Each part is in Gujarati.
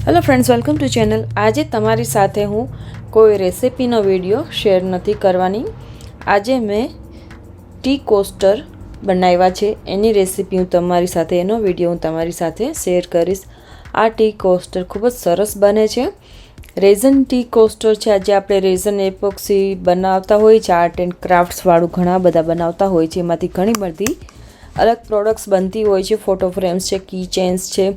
Hello friends, welcome to channel. આજે તમારી સાથે હું કોઈ રેસિપીનો વિડીયો શેર નથી કરવાની. આજે મેં ટી કોસ્ટર બનાવ્યા છે, એની રેસિપી હું તમારી સાથે, એનો વિડીયો હું તમારી સાથે શેર કરીશ. આ ટી કોસ્ટર ખૂબ જ સરસ બને છે. રેઝન ટી કોસ્ટર છે. આજે આપણે રેઝન એપોક્સી બનાવતા હોય છે, આર્ટ એન્ડ ક્રાફ્ટ્સવાળું ઘણા બધા બનાવતા હોય છે. એમાંથી ઘણી બધી અલગ પ્રોડક્ટ્સ બનતી હોય છે. ફોટો ફ્રેમ્સ છે, કી ચેન્સ છે,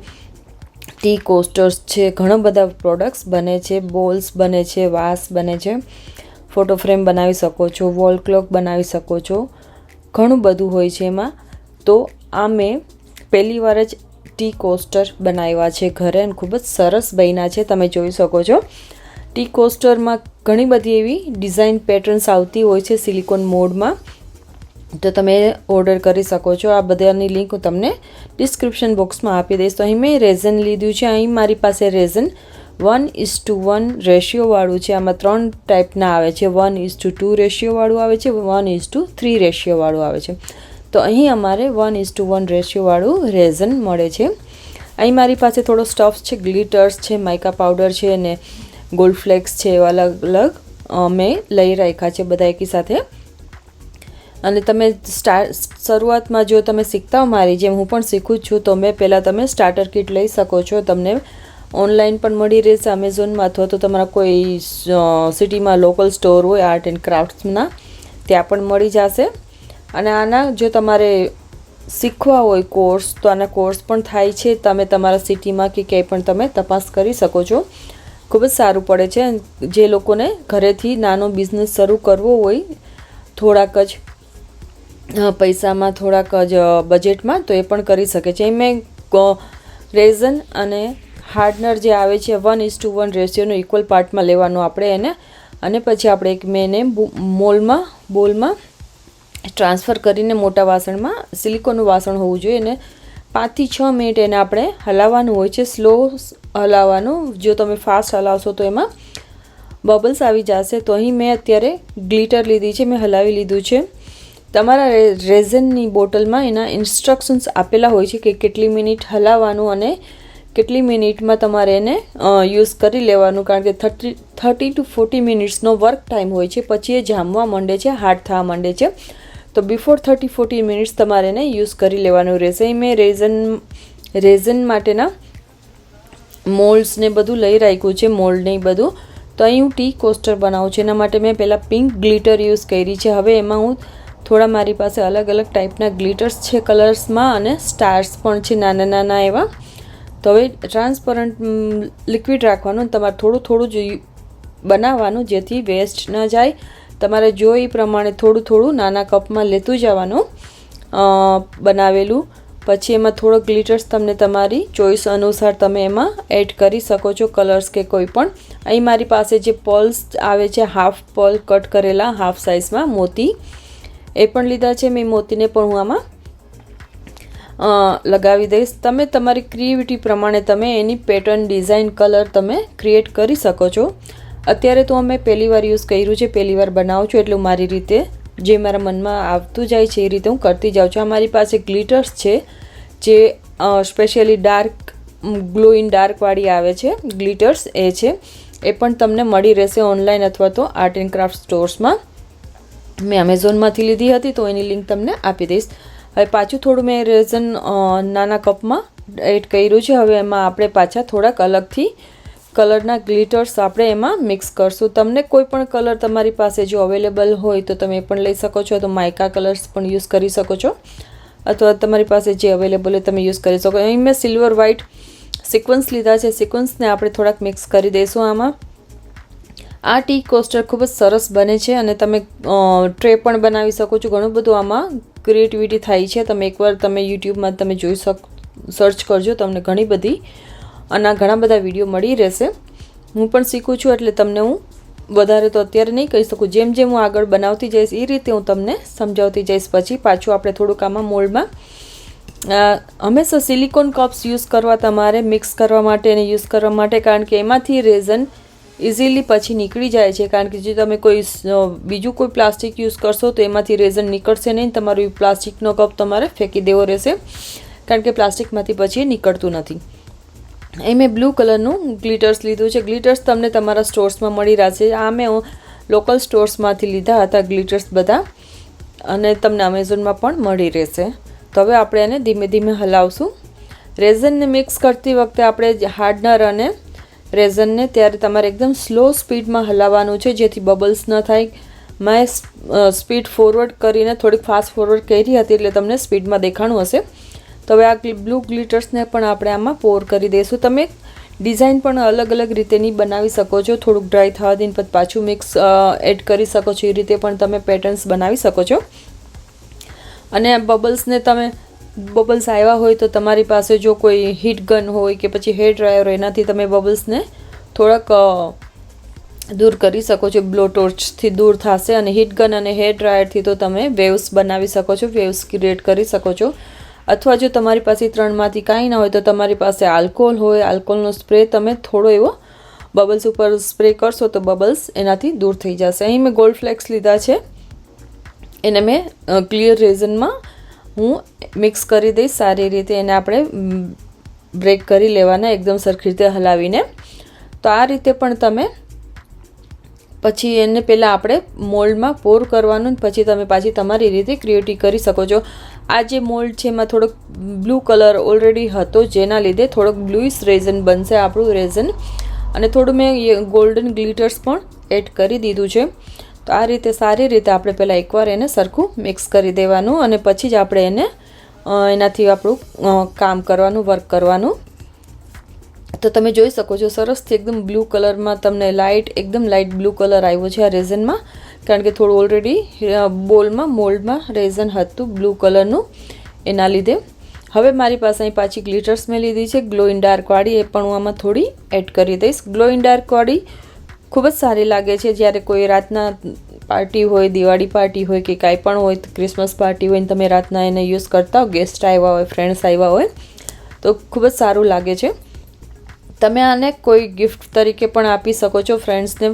ટી કોસ્ટર્સ છે, ઘણા બધા પ્રોડક્ટ્સ બને છે. બોલ્સ બને છે, વાસ બને છે, ફોટો ફ્રેમ બનાવી શકો છો, વોલ ક્લોક બનાવી શકો છો, ઘણું બધું હોય છે એમાં. તો આ મેં પહેલી વાર જ ટી કોસ્ટર બનાવ્યા છે ઘરે અને ખૂબ જ સરસ બન્યા છે. તમે જોઈ શકો છો. ટી કોસ્ટરમાં ઘણી બધી એવી ડિઝાઇન પેટર્ન્સ આવતી હોય છે સિલિકોન મોડમાં, તો તમે ઓર્ડર કરી શકો છો. આ બધાની લિંક હું તમને ડિસ્ક્રિપ્શન બોક્સમાં આપી દઈશ. તો અહીં મેં રેઝન લીધું છે. અહીં મારી પાસે રેઝન 1:1 રેશિયોવાળું છે. આમાં 3 ટાઈપના આવે છે. 1:2 રેશિયોવાળું આવે છે, 1:3 રેશિયોવાળું આવે છે. તો અહીં અમારે 1:1 રેશિયોવાળું રેઝન મળે છે. અહીં મારી પાસે થોડો સ્ટફ છે, ગ્લિટર્સ છે, માઇકા પાવડર છે અને ગોલ્ડ ફ્લેક્સ છે. એવા અલગ અલગ મેં લઈ રાખ્યા છે બધા એકી સાથે. અને તમે શરૂઆતમાં જો તમે શીખતા હો મારી જેમ હું પણ શીખું જ છું, તો મેં પહેલાં તમે સ્ટાર્ટર કિટ લઈ શકો છો. તમને ઓનલાઈન પણ મળી રહેશે અમેઝોનમાં, અથવા તો તમારા કોઈ સિટીમાં લોકલ સ્ટોર હોય આર્ટ એન્ડ ક્રાફ્ટ્સના, ત્યાં પણ મળી જશે. અને આના જો તમારે શીખવા હોય કોર્સ, તો આના કોર્સ પણ થાય છે. તમે તમારા સિટીમાં કે ક્યાંય પણ તમે તપાસ કરી શકો છો. ખૂબ જ સારું પડે છે. જે લોકોને ઘરેથી નાનો બિઝનેસ શરૂ કરવો હોય, થોડાક જ પૈસામાં, થોડાક જ બજેટમાં, તો એ પણ કરી શકે છે. મેં રેઝન અને હાર્ડનર જે આવે છે 1:1 રેશિયોનો ઇક્વલ પાર્ટમાં લેવાનું આપણે એને, અને પછી આપણે મેં એને બોલમાં ટ્રાન્સફર કરીને મોટા વાસણમાં, સિલિકોનનું વાસણ હોવું જોઈએ, અને 5 થી 6 મિનિટ એને આપણે હલાવવાનું હોય છે. સ્લો હલાવવાનું. જો તમે ફાસ્ટ હલાવશો તો એમાં બબલ્સ આવી જશે. તો અહીં મેં અત્યારે ગ્લિટર લીધી છે, મેં હલાવી લીધું છે. તમારા રેઝનની બોટલમાં એના ઇન્સ્ટ્રક્શન્સ આપેલા હોય છે કે કેટલી મિનિટ હલાવવાનું અને કેટલી મિનિટમાં તમારે એને યુઝ કરી લેવાનું, કારણ કે 30 to 40 મિનિટ્સનો વર્ક ટાઈમ હોય છે. પછી એ જામવા માંડે છે, હાર્ડ થવા માંડે છે. તો બિફોર 30-40 મિનિટ્સ તમારે એને યુઝ કરી લેવાનું રહેશે. મેં રેઝન માટેના મોલ્ડ્સ ને બધું લઈ રાખ્યું છે, મોલ્ડ ને બધું. તો અહીં હું ટી કોસ્ટર બનાવું છું. એના માટે મેં પહેલાં પિંક ગ્લિટર યુઝ કરી છે. હવે એમાં હું થોડા, મારી પાસે અલગ અલગ ટાઈપના ગ્લિટર્સ છે કલર્સમાં, અને સ્ટાર્સ પણ છે નાના નાના એવા. તો હવે ટ્રાન્સપરન્ટ લિક્વિડ રાખવાનું, તમારે થોડું થોડું જ બનાવવાનું, જેથી વેસ્ટ ન જાય. તમારે જો એ પ્રમાણે થોડું થોડું નાના કપમાં લેતું જવાનું બનાવેલું. પછી એમાં થોડો ગ્લિટર્સ તમને તમારી ચોઈસ અનુસાર તમે એમાં એડ કરી શકો છો, કલર્સ કે કોઈ પણ. અહીં મારી પાસે જે પર્લ્સ આવે છે, હાફ પર્લ કટ કરેલા હાફ સાઇઝમાં મોતી, એ પણ લીધા છે મેં. મોતીને પણ હું આમાં લગાવી દઈશ. તમે તમારી ક્રિએટિવિટી પ્રમાણે તમે એની પેટર્ન, ડિઝાઇન, કલર તમે ક્રિએટ કરી શકો છો. અત્યારે તો અમે પહેલી વાર યુઝ કર્યું છે, પહેલી વાર બનાવું છું, એટલે મારી રીતે જે મારા મનમાં આવતું જાય છે એ રીતે હું કરતી જાઉં છું. આ મારી પાસે ગ્લિટર્સ છે, જે સ્પેશિયલી ડાર્ક ગ્લો ઇન ડાર્કવાળી આવે છે ગ્લિટર્સ, એ છે. એ પણ તમને મળી રહેશે ઓનલાઈન અથવા તો આર્ટ એન્ડ ક્રાફ્ટ સ્ટોર્સમાં. મેં અમેઝોનમાંથી લીધી હતી, તો એની લિંક તમને આપી દઈશ. હવે પાછું થોડું મેં રેઝન નાના કપમાં એડ કર્યું છે. હવે એમાં આપણે પાછા થોડાક અલગથી કલરના ગ્લિટર્સ આપણે એમાં મિક્સ કરશું. તમને કોઈ પણ કલર તમારી પાસે જો અવેલેબલ હોય તો તમે પણ લઈ શકો છો. તો માઇકા કલર્સ પણ યુઝ કરી શકો છો, અથવા તમારી પાસે જે અવેલેબલ હોય તમે યુઝ કરી શકો. અહીં મેં સિલ્વર વ્હાઇટ સિક્વન્સ લીધા છે. સિક્વન્સને આપણે થોડાક મિક્સ કરી દઈશું આમાં. આ ટી કોસ્ટર ખૂબ જ સરસ બને છે, અને તમે ટ્રે પણ બનાવી શકો છો. ઘણું બધું આમાં ક્રિએટિવિટી થાય છે. તમે એકવાર તમે યુટ્યુબમાં તમે સર્ચ કરજો, તમને ઘણી બધી આના ઘણા બધા વિડીયો મળી રહેશે. હું પણ શીખું છું, એટલે તમને હું વધારે તો અત્યારે નહીં કહી શકું. જેમ જેમ હું આગળ બનાવતી જઈશ એ રીતે હું તમને સમજાવતી જઈશ. પછી પાછું આપણે થોડુંક આમાં મોલ્ડમાં હંમેશા સિલિકોન કપ્સ યુઝ કરવા, તમારે મિક્સ કરવા માટે અને યુઝ કરવા માટે, કારણ કે એમાંથી રેઝન ઇઝીલી પછી નીકળી જાય છે. કારણ કે જો તમે કોઈ બીજું કોઈ પ્લાસ્ટિક યુઝ કરશો તો એમાંથી રેઝન નીકળશે નહીં. તમારું પ્લાસ્ટિકનો કપ તમારે ફેંકી દેવો રહેશે, કારણ કે પ્લાસ્ટિકમાંથી પછી નીકળતું નથી. એ મેં બ્લુ કલરનું ગ્લિટર્સ લીધું છે. ગ્લિટર્સ તમને તમારા સ્ટોર્સમાં મળી રહેશે. આ મેં લોકલ સ્ટોર્સમાંથી લીધા હતા ગ્લિટર્સ બધા, અને તમને અમેઝોનમાં પણ મળી રહેશે. તો હવે આપણે એને ધીમે ધીમે હલાવશું. રેઝનને મિક્સ કરતી વખતે આપણે હાર્ડનર અને રેઝનને ત્યારે તમારે એકદમ સ્લો સ્પીડમાં હલાવવાનું છે, જેથી બબલ્સ ન થાય. મેં સ્પીડ ફોરવર્ડ કરીને થોડીક ફાસ્ટ ફોરવર્ડ કરી હતી, એટલે તમને સ્પીડમાં દેખાણું હશે. તો હવે આ બ્લુ ગ્લિટર્સને પણ આપણે આમાં પોર કરી દઈશું. તમે ડિઝાઇન પણ અલગ અલગ રીતેની બનાવી શકો છો. થોડુંક ડ્રાય થવા દઈને પછી પાછું મિક્સ એડ કરી શકો છો. એ રીતે પણ તમે પેટર્ન્સ બનાવી શકો છો. અને બબલ્સને તમે બબલ્સ આવ્યા હોય તો તમારી પાસે જો કોઈ હીટ ગન હોય કે પછી હેર ડ્રાયર હોય, એનાથી તમે બબલ્સને થોડાક દૂર કરી શકો છો. બ્લો ટોર્ચથી દૂર થશે. અને હીટ ગન અને હેર ડ્રાયરથી તો તમે વેવ્સ બનાવી શકો છો, વેવ્સ ક્રિએટ કરી શકો છો. અથવા જો તમારી પાસે ત્રણમાંથી કાંઈ ના હોય તો તમારી પાસે આલ્કોહોલ હોય, આલ્કોહોલનો સ્પ્રે તમે થોડો એવો બબલ્સ ઉપર સ્પ્રે કરશો તો બબલ્સ એનાથી દૂર થઈ જશે. અહીં મેં ગોલ્ડ ફ્લેક્સ લીધા છે, એને મેં ક્લિયર રેઝનમાં હું મિક્સ કરી દઈશ સારી રીતે. એને આપણે બ્રેક કરી લેવાના એકદમ સરખી રીતે હલાવીને. તો આ રીતે પણ તમે પછી એને પહેલાં આપણે મોલ્ડમાં પોર કરવાનું, પછી તમે પાછી તમારી રીતે ક્રિએટિવ કરી શકો છો. આ જે મોલ્ડ છે એમાં થોડોક બ્લુ કલર ઓલરેડી હતો, જેના લીધે થોડોક બ્લુઇશ રેઝન બનશે આપણું રેઝન. અને થોડું મેં ગોલ્ડન ગ્લિટર્સ પણ એડ કરી દીધું છે. તો આ રીતે સારી રીતે આપણે પહેલાં એકવાર એને સરખું મિક્સ કરી દેવાનું, અને પછી જ આપણે એને એનાથી આપણું કામ કરવાનું, વર્ક કરવાનું. તો તમે જોઈ શકો છો સરસથી એકદમ બ્લુ કલરમાં તમને એકદમ લાઇટ બ્લુ કલર આવ્યો છે આ રેઝનમાં, કારણ કે થોડું ઓલરેડી મોલ્ડમાં રેઝન હતું બ્લુ કલરનું, એના લીધે. હવે મારી પાસે અહીં પાછી ગ્લિટર્સ મેં લીધી છે ગ્લો ઇન ડાર્કવાળી, એ પણ હું આમાં થોડી એડ કરી દઈશ. ગ્લો ઇન ડાર્કવાળી ખૂબ જ સારી લાગે છે જ્યારે કોઈ રાતના પાર્ટી હોય, દિવાળી પાર્ટી હોય કે કાંઈ પણ હોય, ક્રિસમસ પાર્ટી હોય ને તમે રાતના એને યુઝ કરતા હો, ગેસ્ટ આવ્યા હોય, ફ્રેન્ડ્સ આવ્યા હોય, તો ખૂબ જ સારું લાગે છે. તમે આને કોઈ ગિફ્ટ તરીકે પણ આપી શકો છો ફ્રેન્ડ્સને.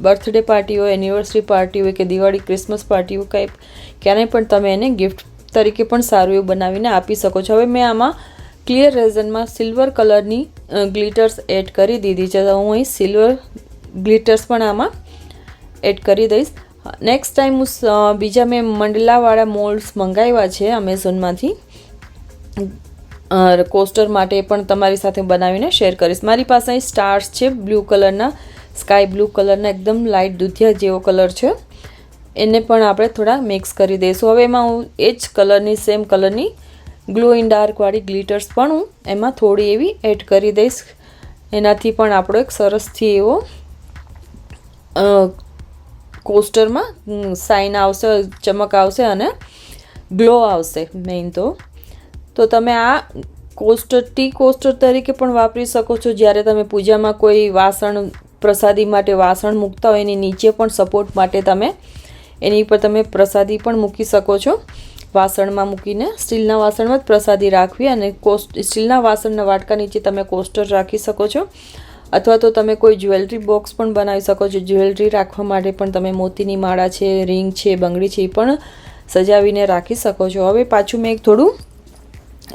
બર્થડે પાર્ટી હોય, એનિવર્સરી પાર્ટી હોય કે દિવાળી ક્રિસમસ પાર્ટી હોય, ક્યારેય પણ તમે એને ગિફ્ટ તરીકે પણ સારું એવું બનાવીને આપી શકો છો. હવે મેં આમાં ક્લિયર રેઝનમાં સિલ્વર કલરની ગ્લિટર્સ એડ કરી દીધી છે. તો હું અહીં સિલ્વર ગ્લિટર્સ પણ આમાં એડ કરી દઈશ. નેક્સ્ટ ટાઈમ હું બીજા મેં મંડલાવાળા મોલ્ડ્સ મંગાવ્યા છે અમેઝોનમાંથી કોસ્ટર માટે, પણ તમારી સાથે બનાવીને શેર કરીશ. મારી પાસે અહીં સ્ટાર્સ છે બ્લુ કલરના, સ્કાય બ્લુ કલરના, એકદમ લાઇટ દૂધિયા જેવો કલર છે. એને પણ આપણે થોડા મિક્સ કરી દઈશું. હવે એમાં હું એ જ કલરની સેમ કલરની ગ્લો ઇન ડાર્કવાળી ગ્લિટર્સ પણ હું એમાં થોડી એવી એડ કરી દઈશ. એનાથી પણ આપણો એક સરસથી એવો કોસ્ટરમાં સાઇન આવશે, ચમક આવશે અને ગ્લો આવશે મેઇન તો તમે આ ટી કોસ્ટર તરીકે પણ વાપરી શકો છો. જ્યારે તમે પૂજામાં કોઈ વાસણ, પ્રસાદી માટે વાસણ મૂકતા હોય, એની નીચે પણ સપોર્ટ માટે તમે એની પર તમે પ્રસાદી પણ મૂકી શકો છો. વાસણમાં મૂકીને સ્ટીલના વાસણમાં જ પ્રસાદી રાખવી, અને સ્ટીલના વાસણના વાટકા નીચે તમે કોસ્ટર રાખી શકો છો. અથવા તો તમે કોઈ જ્વેલરી બોક્સ પણ બનાવી શકો છો. જ્વેલરી રાખવા માટે પણ તમે મોતીની માળા છે, રિંગ છે, બંગડી છે, એ પણ સજાવીને રાખી શકો છો. હવે પાછું મેં એક થોડું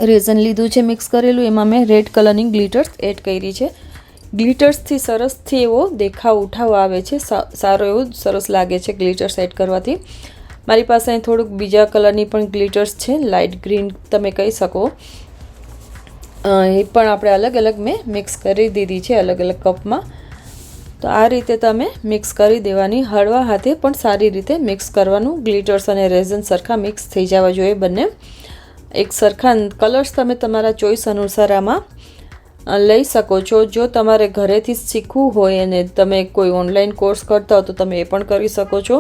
રેઝન લીધું છે મિક્સ કરેલું, એમાં મેં રેડ કલરની ગ્લિટર્સ એડ કરી છે. ગ્લિટર્સથી સરસથી એવો ઉઠાવ આવે છે, સારો એવો સરસ લાગે છે ગ્લિટર્સ એડ કરવાથી. મારી પાસે અહીં થોડુંક બીજા કલરની પણ ગ્લિટર્સ છે, લાઇટ ગ્રીન તમે કહી શકો. એ પણ આપણે અલગ અલગ મેં મિક્સ કરી દીધી છે અલગ અલગ કપમાં. તો આ રીતે તમે મિક્સ કરી દેવાની, હળવા હાથે પણ સારી રીતે મિક્સ કરવાનું. ગ્લિટર્સ અને રેઝન સરખા મિક્સ થઈ જવા જોઈએ બંને. એક સરખા કલર્સ તમે તમારા ચોઈસ અનુસાર આમાં લઈ શકો છો. જો તમારે ઘરેથી શીખવું હોય અને તમે કોઈ ઓનલાઈન કોર્સ કરતા હો તો તમે એ પણ કરી શકો છો.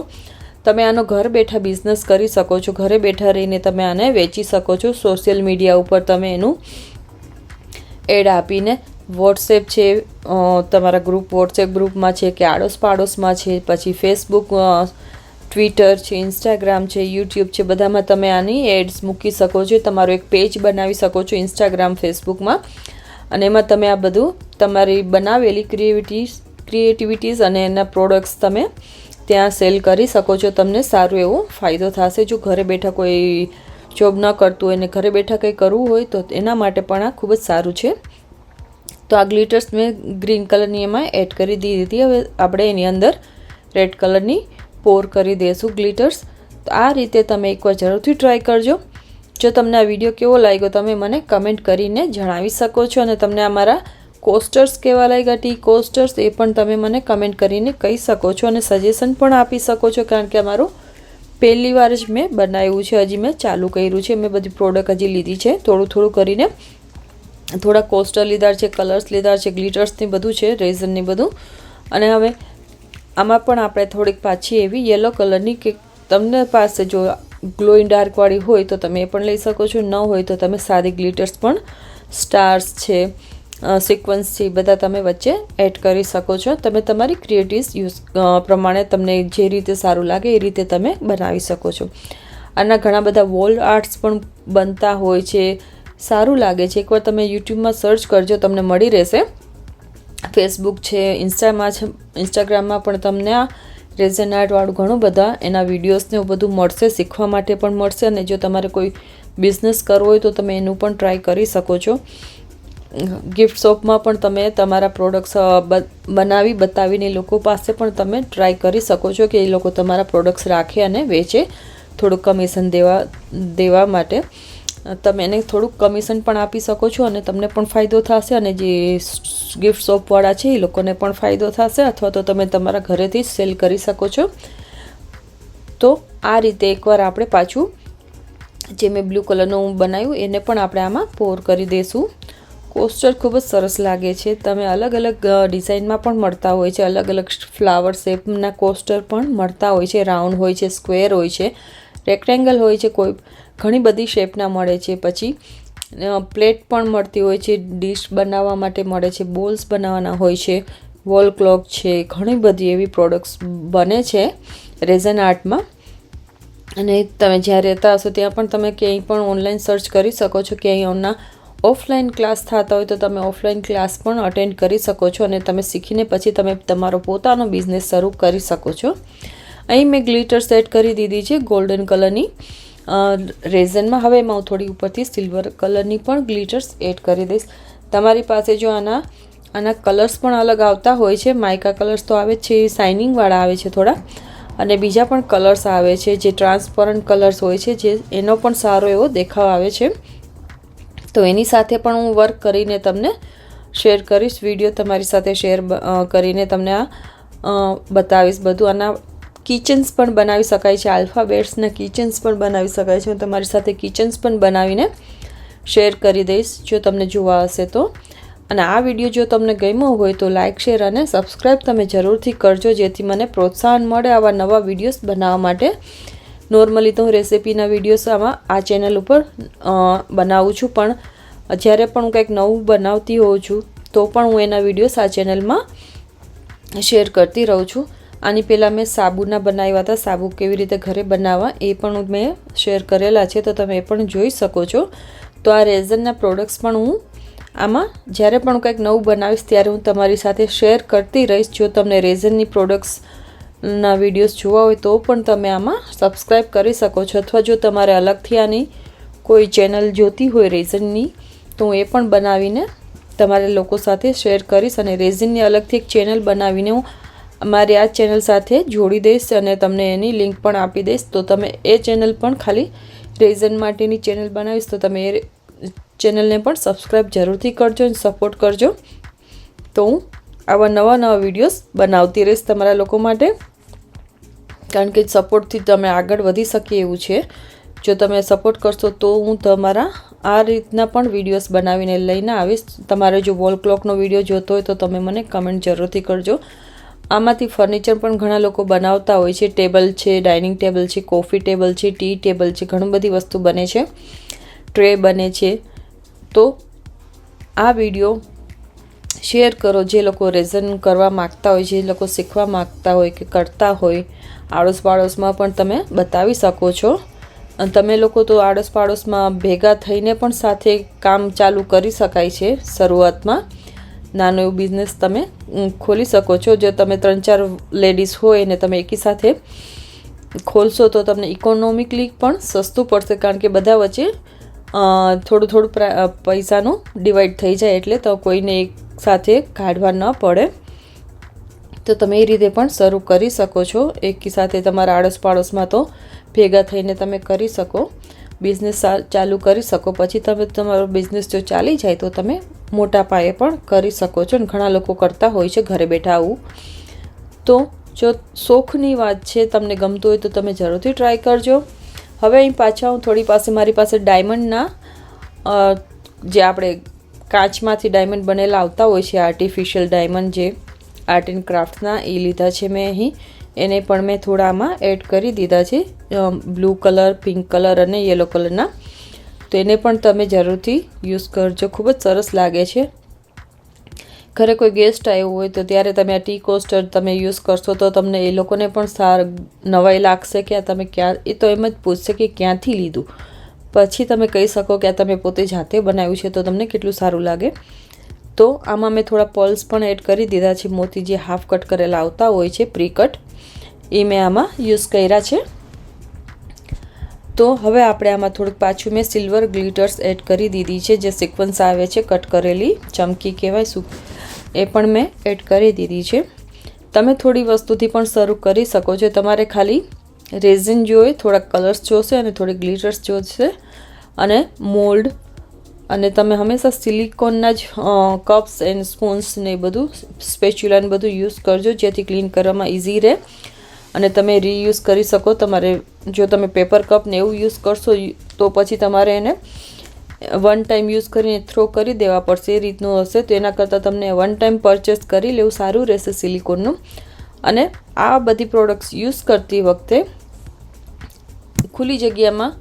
તમે આનો ઘર બેઠા બિઝનેસ કરી શકો છો. ઘરે બેઠા રહીને તમે આને વેચી શકો છો. સોશિયલ મીડિયા ઉપર તમે એનું એડ આપીને, વોટ્સએપ છે, તમારા વોટ્સએપ ગ્રુપમાં છે કે આડોશ પાડોશમાં છે, પછી ફેસબુક, ટ્વિટર છે, ઇન્સ્ટાગ્રામ છે, યુટ્યુબ છે, બધામાં તમે આની એડ્સ મૂકી શકો છો. તમારો એક પેજ બનાવી શકો છો ઇન્સ્ટાગ્રામ, ફેસબુકમાં, અને એમાં તમે આ બધું તમારી બનાવેલી ક્રિએટિવિટીઝ અને એના પ્રોડક્ટ્સ તમે ત્યાં સેલ કરી શકો છો. તમને સારું એવો ફાયદો થશે. જો ઘરે બેઠા કોઈ જોબ ન કરતું હોય અને ઘરે બેઠા કંઈ કરવું હોય તો એના માટે પણ આ ખૂબ જ સારું છે. તો આ ગ્લિટર્સ મેં ગ્રીન કલરની એમાં એડ કરી દીધી હતી. હવે આપણે એની અંદર રેડ કલરની પોર કરી દઈશું ગ્લિટર્સ. તો આ રીતે તમે એકવાર જરૂરથી ટ્રાય કરજો. જો તમને આ વિડીયો કેવો લાગ્યો તમે મને કમેન્ટ કરીને જણાવી શકો છો, અને તમને અમારા કોસ્ટર્સ કેવા લાગ્યા, ટી કોસ્ટર્સ, એ પણ તમે મને કમેન્ટ કરીને કહી શકો છો, અને સજેશન પણ આપી શકો છો. કારણ કે અમારું પહેલી વાર જ મેં બનાવ્યું છે, હજી મેં ચાલુ કર્યું છે. મેં બધી પ્રોડક્ટ હજી લીધી છે થોડું કરીને. થોડા કોસ્ટર લીધા છે, કલર્સ લીધા છે, ગ્લિટર્સની બધું છે, રેઝનની બધું. અને હવે આમાં પણ આપણે થોડીક પાછી એવી યલો કલરની, કે તમને પાસે જો ગ્લોઈંગ ડાર્કવાળી હોય તો તમે એ પણ લઈ શકો છો, ન હોય તો તમે સાદી ગ્લિટર્સ પણ, સ્ટાર્સ છે, સિક્વન્સ છે, બધા તમે વચ્ચે એડ કરી શકો છો. તમે તમારી ક્રિએટિવ્સ યુઝ પ્રમાણે તમને જે રીતે સારું લાગે એ રીતે તમે બનાવી શકો છો. આના ઘણા બધા વોલ આર્ટ્સ પણ બનતા હોય છે, સારું લાગે છે. એકવાર તમે યુટ્યુબમાં સર્ચ કરજો, તમને મળી રહેશે. ફેસબુક છે, ઇન્સ્ટાગ્રામમાં પણ તમને આ રેઝન આર્ટવાળું ઘણું બધા એના વિડીયોઝને એવું બધું મળશે, શીખવા માટે પણ મળશે. અને જો તમારે કોઈ બિઝનેસ કરવો હોય તો તમે એનું પણ ટ્રાય કરી શકો છો. ગિફ્ટ શોપમાં પણ તમે તમારા પ્રોડક્ટ્સ બનાવી બતાવીને લોકો પાસે પણ તમે ટ્રાય કરી શકો છો, કે એ લોકો તમારા પ્રોડક્ટ્સ રાખે અને વેચે, થોડુંક કમિશન દેવા માટે. તમે એને થોડુંક કમિશન પણ આપી શકો છો, અને તમને પણ ફાયદો થશે, અને જે ગિફ્ટ શોપવાળા છે એ લોકોને પણ ફાયદો થશે. અથવા તો તમે તમારા ઘરેથી જ સેલ કરી શકો છો. તો આ રીતે એકવાર આપણે પાછું જે મેં બ્લુ કલરનું બનાવ્યું એને પણ આપણે આમાં પોર કરી દઈશું. કોસ્ટર ખૂબ જ સરસ લાગે છે. તમે અલગ અલગ ડિઝાઇનમાં પણ મળતા હોય છે, અલગ અલગ ફ્લાવર શેપના કોસ્ટર પણ મળતા હોય છે. રાઉન્ડ હોય છે, સ્ક્વેર હોય છે, રેક્ટેંગલ હોય છે, કોઈ ઘણી બધી શેપના મળે છે. પછી પ્લેટ પણ મળતી હોય છે, ડીશ બનાવવા માટે મળે છે, બોલ્સ બનાવવાના હોય છે, વોલ ક્લોક છે, ઘણી બધી એવી પ્રોડક્ટ્સ બને છે રેઝન આર્ટમાં. અને તમે જ્યાં રહેતા હશો ત્યાં પણ તમે ક્યાંય પણ ઓનલાઈન સર્ચ કરી શકો છો. ક્યાંય ઓફલાઈન ક્લાસ થતા હોય તો તમે ઓફલાઈન ક્લાસ પણ અટેન્ડ કરી શકો છો, અને તમે શીખીને પછી તમે તમારો પોતાનો બિઝનેસ શરૂ કરી શકો છો. અહીં મેં ગ્લિટર સેટ કરી દીધી છે ગોલ્ડન કલરની રેઝનમાં. હવે એમાં હું થોડી ઉપરથી સિલ્વર કલરની પણ ગ્લિટર્સ એડ કરી દઈશ. તમારી પાસે જો આના કલર્સ પણ અલગ આવતા હોય છે. માઇકા કલર્સ તો આવે છે, શાઇનિંગવાળા આવે છે થોડા, અને બીજા પણ કલર્સ આવે છે જે ટ્રાન્સપરન્ટ કલર્સ હોય છે, જે એનો પણ સારો એવો દેખાવ આવે છે. તો એની સાથે પણ હું વર્ક કરીને તમને શેર કરીશ. વિડીયો તમારી સાથે શેર કરીને તમને આ બતાવીશ બધું. આના કિચન્સ પણ બનાવી શકાય છે, આલ્ફાબેટ્સના કિચન્સ પણ બનાવી શકાય છે. હું તમારી સાથે કિચન્સ પણ બનાવીને શેર કરી દઈશ જો તમને જોવા હશે તો. અને આ વિડીયો જો તમને ગમ્યો હોય તો લાઇક, શેર અને સબસ્ક્રાઈબ તમે જરૂરથી કરજો, જેથી મને પ્રોત્સાહન મળે આવા નવા વિડીયોઝ બનાવવા માટે. નોર્મલી તો હું રેસિપીના વિડીયોઝ આ ચેનલ ઉપર બનાવું છું, પણ જ્યારે પણ હું કંઈક નવું બનાવતી હોઉં છું તો પણ હું એના વિડીયોઝ આ ચેનલમાં શેર કરતી રહું છું. આની પહેલાં મેં સાબુના બનાવ્યા હતા, સાબુ કેવી રીતે ઘરે બનાવવા એ પણ મેં શેર કરેલા છે, તો તમે એ પણ જોઈ શકો છો. તો આ રેઝનના પ્રોડક્ટ્સ પણ હું આમાં જ્યારે પણ કંઈક નવું બનાવીશ ત્યારે હું તમારી સાથે શેર કરતી રહીશ. જો તમને રેઝનની પ્રોડક્ટ્સના વિડીયોઝ જોવા હોય તો પણ તમે આમાં સબસ્ક્રાઈબ કરી શકો છો, અથવા જો તમારે અલગથી આની કોઈ ચેનલ જોતી હોય રેઝનની તો હું એ પણ બનાવીને તમારે લોકો સાથે શેર કરીશ. અને રેઝનની અલગથી એક ચેનલ બનાવીને હું અમારી આ ચેનલ સાથે જોડી દઈશ, અને તમને એની લિંક પણ આપી દઈશ. તો તમે એ ચેનલ પણ ખાલી રેઝન માટેની ચેનલ બનાવીશ, તો તમે એ ચેનલને પણ સબસ્ક્રાઈબ જરૂરથી કરજો અને સપોર્ટ કરજો. તો હું આવા નવા વિડીયોઝ બનાવતી રહીશ તમારા લોકો માટે, કારણ કે સપોર્ટથી તમે આગળ વધી શકીએ એવું છે. જો તમે સપોર્ટ કરશો તો હું તમારા આ રીતના પણ વિડીયોઝ બનાવીને લઈને આવીશ. તમારે જો વોલ ક્લોકનો વિડીયો જોતો હોય તો તમે મને કમેન્ટ જરૂરથી કરજો. આમાંથી ફર્નિચર પણ ઘણા લોકો બનાવતા હોય છે. ટેબલ છે, ડાઇનિંગ ટેબલ છે, કોફી ટેબલ છે, ટી ટેબલ છે, ઘણી બધી વસ્તુ બને છે, ટ્રે બને છે. તો આ વિડીયો શેર કરો જે લોકો રેઝન કરવા માગતા હોય, જે લોકો શીખવા માગતા હોય કે કરતા હોય. આડોશ પાડોશમાં પણ તમે બતાવી શકો છો. અને તમે લોકો તો આડોશ પાડોશમાં ભેગા થઈને પણ સાથે કામ ચાલુ કરી શકાય છે. શરૂઆતમાં નાનો એવો બિઝનેસ તમે ખોલી શકો છો. જો તમે 3-4 લેડીઝ હોય ને તમે એકી સાથે ખોલશો તો તમને ઇકોનોમિકલી પણ સસ્તું પડશે, કારણ કે બધા વચ્ચે થોડું પૈસાનું ડિવાઈડ થઈ જાય. એટલે તો કોઈને સાથે કાઢવા ન પડે. તો તમે એ રીતે પણ શરૂ કરી શકો છો. એકી સાથે તમારા આડોશ પાડોશમાં તો ભેગા થઈને તમે કરી શકો, બિઝનેસ ચાલુ કરી શકો. પછી તમે તમારો બિઝનેસ જો ચાલી જાય તો તમે મોટા પાયે પણ કરી શકો છો. અને ઘણા લોકો કરતા હોય છે ઘરે બેઠા આવું. તો જો શોખની વાત છે, તમને ગમતું હોય તો તમે જરૂરથી ટ્રાય કરજો. હવે અહીં પાછા હું મારી પાસે ડાયમંડના જે આપણે કાચમાંથી ડાયમંડ બનેલા આવતા હોય છે, આર્ટિફિશિયલ ડાયમંડ જે આર્ટ એન્ડ ક્રાફ્ટના, એ લીધા છે મેં અહીં. એને પણ મેં થોડામાં એડ કરી દીધા છે, બ્લુ કલર, પિંક કલર અને યલો કલરના. તો એને પણ તમે જરૂરથી યુઝ કરજો, ખૂબ જ સરસ લાગે છે. ઘરે કોઈ ગેસ્ટ આવ્યું હોય તો ત્યારે તમે આ ટી કોસ્ટર તમે યુઝ કરશો તો તમને એ લોકોને પણ નવાઈ લાગશે કે આ તમે ક્યાં, એ તો એમ જ પૂછશે કે ક્યાંથી લીધું. પછી તમે કહી શકો કે આ તમે પોતે જાતે બનાવ્યું છે, તો તમને કેટલું સારું લાગે. તો આમાં મેં થોડા પર્લ્સ પણ એડ કરી દીધા છે, મોતી જે હાફ કટ કરેલા આવતા હોય છે, પ્રી કટ, એ મેં આમાં યુઝ કર્યા છે. તો હવે આપણે આમાં થોડુંક પાછું મેં સિલ્વર ગ્લિટર્સ એડ કરી દીધી છે, જે સિક્વન્સ આવે છે કટ કરેલી, ચમકી કહેવાય શું, એ પણ મેં એડ કરી દીધી છે. તમે થોડી વસ્તુથી પણ શરૂ કરી શકો છો. તમારે ખાલી રેઝિન જોઈએ, થોડા કલર્સ જોશે અને થોડી ગ્લિટર્સ જોશે અને મોલ્ડ. અને તમે હંમેશા સિલિકોનના જ કપ્સ એન્ડ સ્પૂન્સ ને બધું, સ્પેચ્યુલા ને બધું યુઝ કરજો, જેથી ક્લીન કરવામાં ઇઝી રહે અને તમે રીયુઝ કરી શકો. તમારે જો તમે પેપર કપ ને એવું યુઝ કરશો તો પછી તમારે એને વન ટાઈમ યુઝ કરીને થ્રો કરી દેવા પડશે, એ રીતનું હશે. તો એના કરતાં તમને વન ટાઈમ પરચેસ કરી લેવું સારું રહેશે સિલિકોનનું. અને આ બધી પ્રોડક્ટ્સ યુઝ કરતી વખતે ખુલ્લી જગ્યામાં,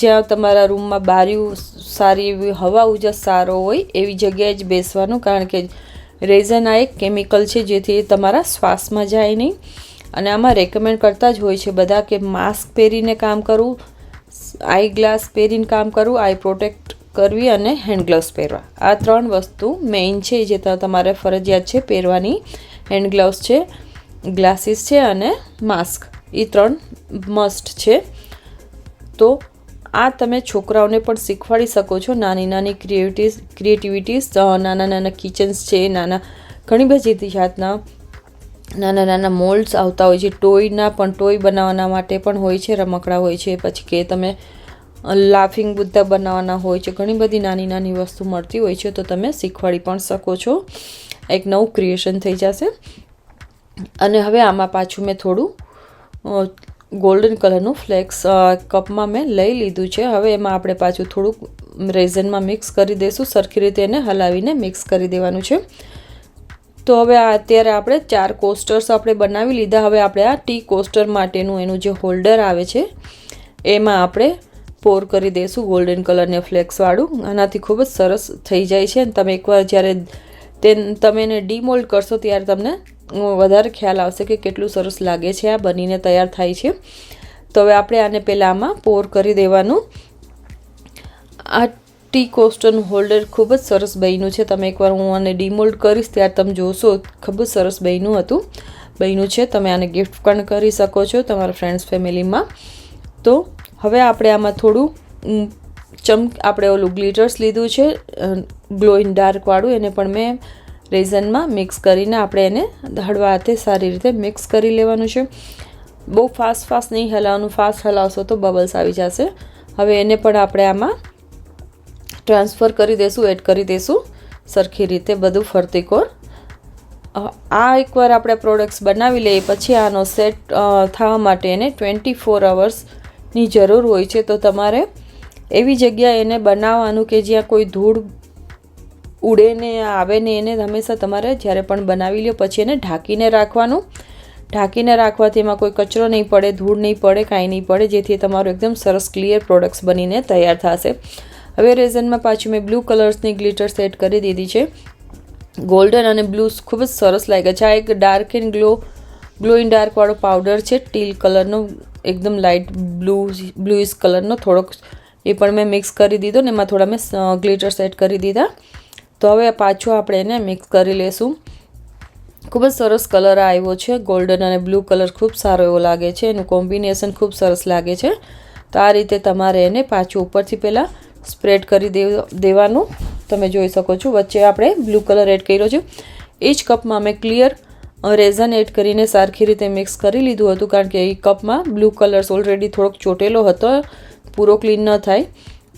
જ્યાં તમારા રૂમમાં બારીઓ સારી એવી હવા ઉજાસ સારો હોય એવી જગ્યાએ જ બેસવાનું, કારણ કે રેઝન આ એક કેમિકલ છે જેથી તમારા શ્વાસમાં જાય નહીં. અને આમાં રેકમેન્ડ કરતા જ હોય છે બધા કે માસ્ક પહેરીને કામ કરવું, આઈ ગ્લાસ પહેરીને કામ કરવું, આઈ પ્રોટેક્ટ કરવી અને હેન્ડ ગ્લવ્સ પહેરવા. આ 3 વસ્તુ મેઇન છે જે તમારે ફરજિયાત છે પહેરવાની. હેન્ડ ગ્લવ્સ છે, ગ્લાસીસ છે અને માસ્ક, એ 3 મસ્ટ છે. તો આ તમે છોકરાઓને પણ શીખવાડી શકો છો. નાની નાની ક્રિએટિવિટીઝ, નાના નાના કિચન્સ છે, ઘણી બધી જાતના નાના મોલ્ડ્સ આવતા હોય છે. ટોયના પણ, ટોય બનાવવાના માટે પણ હોય છે, રમકડા હોય છે. પછી કે તમે લાફિંગ બુદ્ધા બનાવવાના હોય છે, ઘણી બધી નાની નાની વસ્તુ મળતી હોય છે. તો તમે શીખવાડી પણ શકો છો, એક નવું ક્રિએશન થઈ જશે. અને હવે આમાં પાછું મેં થોડું ગોલ્ડન કલરનું ફ્લેક્સ કપમાં મેં લઈ લીધું છે. હવે એમાં આપણે પાછું થોડુંક રેઝનમાં મિક્સ કરી દઈશું, સરખી રીતે એને હલાવીને મિક્સ કરી દેવાનું છે. તો હવે અત્યારે આપણે 4 કોસ્ટર્સ આપણે બનાવી લીધા. હવે આપણે આ ટી કોસ્ટર માટેનું એનું જે હોલ્ડર આવે છે એમાં આપણે પોર કરી દઈશું ગોલ્ડન કલરને ફ્લેક્સવાળું. આનાથી ખૂબ જ સરસ થઈ જાય છે. અને તમે એકવાર જ્યારે તમે એને ડીમોલ્ડ કરશો ત્યારે તમને વધારે ખ્યાલ આવશે કે કેટલું સરસ લાગે છે આ બનીને તૈયાર થાય છે. તો હવે આપણે આને પહેલાં આમાં પોર કરી દેવાનું. આ ટી કોસ્ટરનું હોલ્ડર ખૂબ જ સરસ બન્યું છે. તમે એકવાર હું આને ડીમોલ્ડ કરીશ ત્યારે તમે જોશો ખૂબ જ સરસ બન્યું છે. તમે આને ગિફ્ટ પણ કરી શકો છો તમારા ફ્રેન્ડ્સ ફેમિલીમાં. તો હવે આપણે આમાં થોડું આપણે ઓલું ગ્લિટર્સ લીધું છે, ગ્લો ઇન ડાર્ક વાળું, એને પણ મેં રેઝનમાં મિક્સ કરીને આપણે એને હળવા હાથે સારી રીતે મિક્સ કરી લેવાનું છે. બહુ ફાસ્ટ નહીં હલાવવાનું, ફાસ્ટ હલાવશો તો બબલ્સ આવી જશે. હવે એને પણ આપણે આમાં ટ્રાન્સફર કરી દઈશું, એડ કરી દઈશું સરખી રીતે બધું ફરતીકોર. આ એકવાર આપણે પ્રોડક્ટ્સ બનાવી લઈએ પછી આનો સેટ થવા માટે એને 24 અવર્સની જરૂર હોય છે. તો તમારે એવી જગ્યાએ એને બનાવવાનું કે જ્યાં કોઈ ધૂળ ઉડે ને આવે ને, એને હંમેશા તમારે જ્યારે પણ બનાવી લો પછી એને ઢાંકીને રાખવાનું. ઢાંકીને રાખવાથી એમાં કોઈ કચરો નહીં પડે, ધૂળ નહીં પડે, કાંઈ નહીં પડે, જેથી તમારું એકદમ સરસ ક્લિયર પ્રોડક્ટ્સ બનીને તૈયાર થશે. હવે રેઝનમાં પાછું મેં બ્લુ કલર્સની ગ્લિટર સેટ કરી દીધી છે. ગોલ્ડન અને બ્લુ ખૂબ જ સરસ લાગે છે. આ એક dark and glow in dark વાળો પાવડર છે, ટીલ કલરનો, એકદમ લાઇટ બ્લુઇશ કલરનો થોડોક, એ પણ મેં મિક્સ કરી દીધો ને એમાં થોડા મેં ગ્લિટર સેટ કરી દીધા. તો હવે પાછું આપણે એને મિક્સ કરી લેશું. ખૂબ જ સરસ કલર આવ્યો છે, ગોલ્ડન અને બ્લુ કલર ખૂબ સારો એવો લાગે છે, એનું કોમ્બિનેશન ખૂબ સરસ લાગે છે. તો આ રીતે તમારે એને પાછું ઉપરથી પહેલાં સ્પ્રેડ કરી દેવાનું. તમે જોઈ શકો છો વચ્ચે આપણે બ્લુ કલર એડ કર્યો છે. એ જ કપમાં મેં ક્લિયર રેઝન એડ કરીને સરખી રીતે મિક્સ કરી લીધું હતું, કારણ કે એ કપમાં બ્લુ કલર્સ ઓલરેડી થોડોક ચોટેલો હતો, પૂરો ક્લીન ન થાય,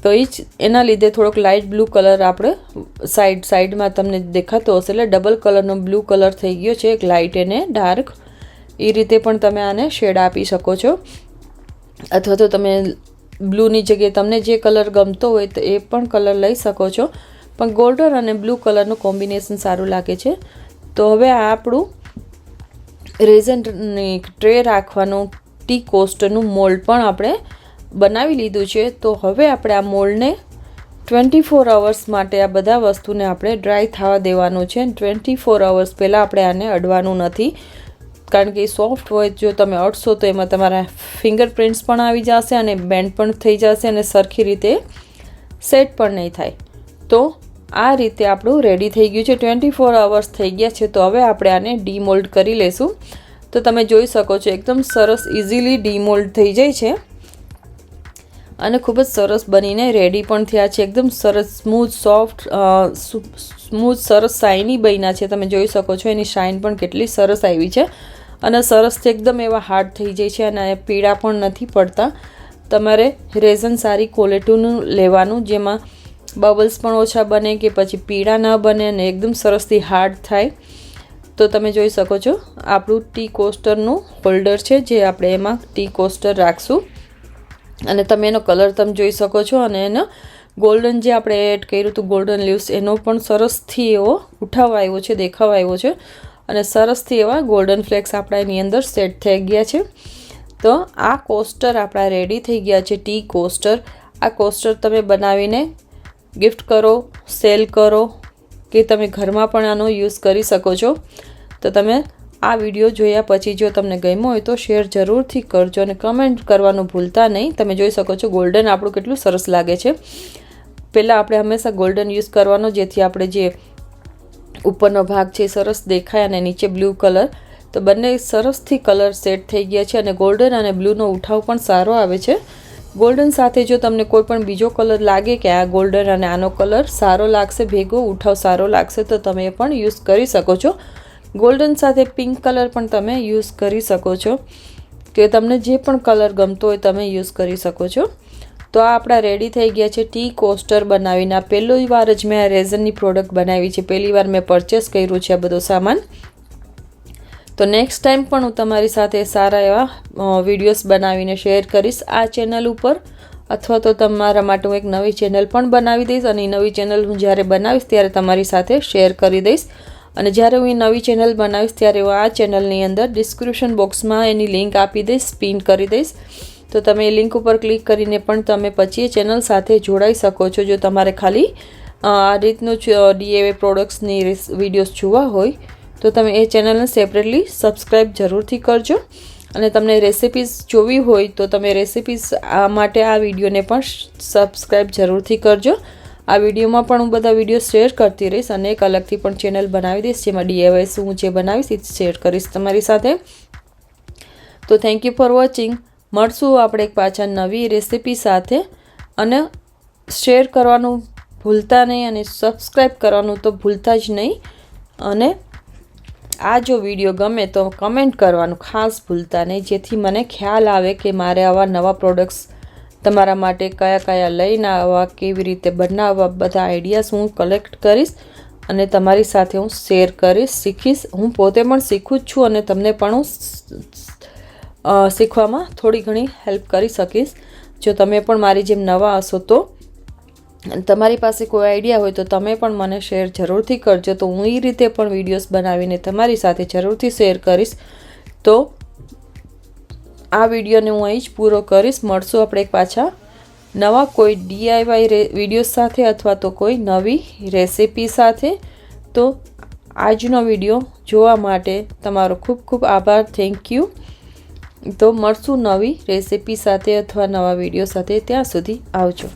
તો એ જ એના લીધે થોડોક લાઇટ બ્લુ કલર આપણે સાઈડમાં તમને દેખાતો હશે, એટલે ડબલ કલરનો બ્લુ કલર થઈ ગયો છે, એક લાઇટ અને ડાર્ક. એ રીતે પણ તમે આને શેડ આપી શકો છો, અથવા તો તમે બ્લુની જગ્યાએ તમને જે કલર ગમતો હોય તો એ પણ કલર લઈ શકો છો, પણ ગોલ્ડન અને બ્લુ કલરનું કોમ્બિનેશન સારું લાગે છે. તો હવે આ આપણું રેઝનની ટ્રે રાખવાનું ટી કોસ્ટરનું મોલ્ડ પણ આપણે બનાવી લીધું છે. તો હવે આપણે આ મોલ્ડને 24 અવર્સ માટે આ બધા વસ્તુને આપણે ડ્રાય થવા દેવાનું છે. 24 અવર્સ પહેલાં આપણે આને અડવાનું નથી, કારણ કે એ સોફ્ટ હોય, જો તમે અડશો તો એમાં તમારા ફિંગરપ્રિન્ટ્સ પણ આવી જશે અને બેન્ડ પણ થઈ જશે અને સરખી રીતે સેટ પણ નહીં થાય. તો આ રીતે આપણું રેડી થઈ ગયું છે. 24 અવર્સ થઈ ગયા છે. તો હવે આપણે આને ડીમોલ્ડ કરી લેશું. તો તમે જોઈ શકો છો એકદમ સરસ ઇઝીલી ડીમોલ્ડ થઈ જાય છે અને ખૂબ જ સરસ બનીને રેડી પણ થયા છે. એકદમ સરસ સ્મૂથ સરસ શાઇની બન્યા છે. તમે જોઈ શકો છો એની શાઇન પણ કેટલી સરસ આવી છે અને સરસથી એકદમ એવા હાર્ડ થઈ જાય છે અને પીળા પણ નથી પડતા. તમારે રેઝન સારી ક્વોલિટીનું લેવાનું, જેમાં બબલ્સ પણ ઓછા બને કે પછી પીળા ન બને અને એકદમ સરસથી હાર્ડ થાય. તો તમે જોઈ શકો છો આપણું ટી કોસ્ટરનું હોલ્ડર છે, જે આપણે એમાં ટી કોસ્ટર રાખશું અને તમે એનો કલર તમે જોઈ શકો છો અને એનો ગોલ્ડન જે આપણે એડ કર્યું હતું ગોલ્ડન લીવ્સ, એનો પણ સરસથી એવો ઉઠાવ આવ્યો છે, દેખાવ આવ્યો છે અને સરસથી એવા ગોલ્ડન ફ્લેક્સ આપણા એની અંદર સેટ થઈ ગયા છે. તો આ કોસ્ટર આપણા રેડી થઈ ગયા છે, ટી કોસ્ટર. આ કોસ્ટર તમે બનાવીને ગિફ્ટ કરો, સેલ કરો કે તમે ઘરમાં પણ આનો યુઝ કરી શકો છો. તો તમે આ વિડીયો જોયા પછી જો તમને ગમ્યો હોય તો શેર જરૂરથી કરજો અને કમેન્ટ કરવાનું ભૂલતા નહીં. તમે જોઈ શકો છો ગોલ્ડન આપણું કેટલું સરસ લાગે છે. પહેલાં આપણે હંમેશા ગોલ્ડન યુઝ કરવાનો, જેથી આપણે જે ઉપરનો ભાગ છે સરસ દેખાય અને નીચે બ્લુ કલર. તો બંને સરસથી કલર સેટ થઈ ગયા છે અને ગોલ્ડન અને બ્લુનો ઉઠાવ પણ સારો આવે છે. ગોલ્ડન સાથે જો તમને કોઈ પણ બીજો કલર લાગે કે આ ગોલ્ડન અને આનો કલર સારો લાગશે, ભેગો ઉઠાવ સારો લાગશે, તો તમે એ પણ યુઝ કરી શકો છો. ગોલ્ડન સાથે પિંક કલર પણ તમે યુઝ કરી શકો છો, કે તમને જે પણ કલર ગમતો હોય તમે યુઝ કરી શકો છો. તો આ આપણા રેડી થઈ ગયા છે ટી કોસ્ટર બનાવીને. આ પહેલી વાર જ મેં આ રેઝનની પ્રોડક્ટ બનાવી છે, પહેલી વાર મેં પરચેસ કર્યું છે આ બધો સામાન. તો નેક્સ્ટ ટાઈમ પણ હું તમારી સાથે સારા એવા વિડીયોઝ બનાવીને શેર કરીશ આ ચેનલ ઉપર, અથવા તો તમારા માટે હું એક નવી ચેનલ પણ બનાવી દઈશ અને એ નવી ચેનલ હું જ્યારે બનાવીશ ત્યારે તમારી સાથે શેર કરી દઈશ. અને જ્યારે હું એ નવી ચેનલ બનાવીશ ત્યારે હું આ ચેનલની અંદર ડિસ્ક્રિપ્શન બોક્સમાં એની લિંક આપી દઈશ, પિન કરી દઈશ. તો તમે એ લિંક ઉપર ક્લિક કરીને પણ તમે પછી એ ચેનલ સાથે જોડાઈ શકો છો. જો તમારે ખાલી આ રીતનું DIY પ્રોડક્ટ્સની વિડીયોઝ જોવા હોય તો તમે એ ચેનલને સેપરેટલી સબસ્ક્રાઈબ જરૂરથી કરજો. અને તમને રેસિપીઝ જોવી હોય તો તમે રેસિપીઝ માટે આ વિડીયોને પણ સબસ્ક્રાઈબ જરૂરથી કરજો. આ વિડીયોમાં પણ હું બધા વિડીયો શેર કરતી રહીશ અને એક અલગથી પણ ચેનલ બનાવી દઈશ, જેમાં DIY હું જે બનાવીશ એ શેર કરીશ તમારી સાથે. તો થેન્ક યુ ફોર વોચિંગ. મળશું આપણે એક પાછા નવી રેસિપી સાથે, અને શેર કરવાનું ભૂલતા નહીં અને સબસ્ક્રાઈબ કરવાનું તો ભૂલતા જ નહીં. અને આ જો વિડીયો ગમે તો કમેન્ટ કરવાનું ખાસ ભૂલતા નહીં, જેથી મને ખ્યાલ આવે કે મારે આવા નવા પ્રોડક્ટ્સ તમારા માટે કયા કયા લઈને આવવા, કેવી રીતે બનાવવા, બધા આઈડિયાઝ હું કલેક્ટ કરીશ અને તમારી સાથે હું શેર કરીશ, શીખીશ. હું પોતે પણ શીખું જ છું અને તમને પણ હું શીખવામાં થોડી ઘણી હેલ્પ કરી શકીશ. જો તમે પણ મારી જેમ નવા હશો તો તમારી પાસે કોઈ આઈડિયા હોય તો તમે પણ મને શેર જરૂરથી કરજો. તો હું એ રીતે પણ વિડીયોઝ બનાવીને તમારી સાથે જરૂરથી શેર કરીશ. તો આ વિડીયોને હું અહીં જ પૂરો કરીશ. મળશું આપણે એક પાછા નવા કોઈ DIY વિડીયો સાથે અથવા તો કોઈ નવી રેસિપી સાથે. તો આજનો વિડીયો જોવા માટે તમારો ખૂબ ખૂબ આભાર. Thank you. તો મળશું નવી રેસિપી સાથે અથવા નવા વિડીયો સાથે. ત્યાં સુધી આવજો.